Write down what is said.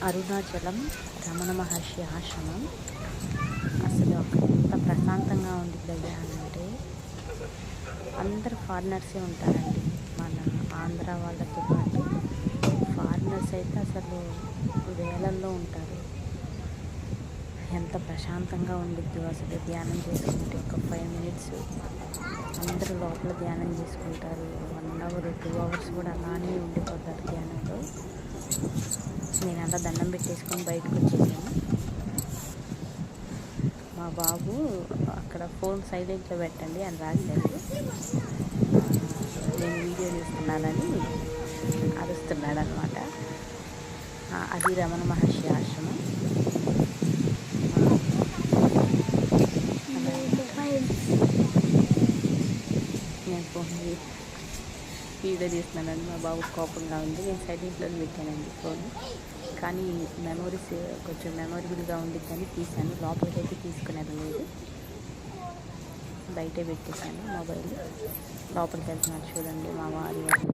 అరుణాచలం రమణ మహర్షి ఆశ్రమం. అసలు అక్కడ ఎంత ప్రశాంతంగా ఉండిద్దయ్యా అంటే అందరు ఫారినర్సే ఉంటారండి. మన ఆంధ్ర వాళ్ళతో పాటు ఫారినర్స్ అయితే అసలు వేలల్లో ఉంటారు. ఎంత ప్రశాంతంగా ఉండిద్దో అసలు ధ్యానం చేసుకుంటే ఒక 5 మినిట్స్ అందరూ లోపల ధ్యానం చేసుకుంటారు. 1 అవర్ 2 అవర్స్ కూడా అలానే ఉండిపోతారు ధ్యానంలో. నేను అలా దండం పెట్టేసుకొని బయటకు వచ్చేసాను. మా బాబు అక్కడ ఫోన్ సైలెంట్లో పెట్టండి అని రాశాడు. నేను వీడియో తీస్తున్నానని అరుస్తున్నాడు అనమాట. అది రమణ మహర్షి ఆశ్రమం. నేను ఫోన్ వీడియో తీస్తున్నానండి. మా బాబు కోపంగా ఉంది. నేను సైలెంట్లో పెట్టానండి ఫోన్. కానీ మెమొరీస్ కొంచెం మెమొరబుల్గా ఉండిద్దని తీశాను. లోపలికైతే తీసుకునేది లేదు, బయటే పెట్టేశాను మొబైల్. లోపలికి వెళ్తున్నాడు చూడండి మా వారి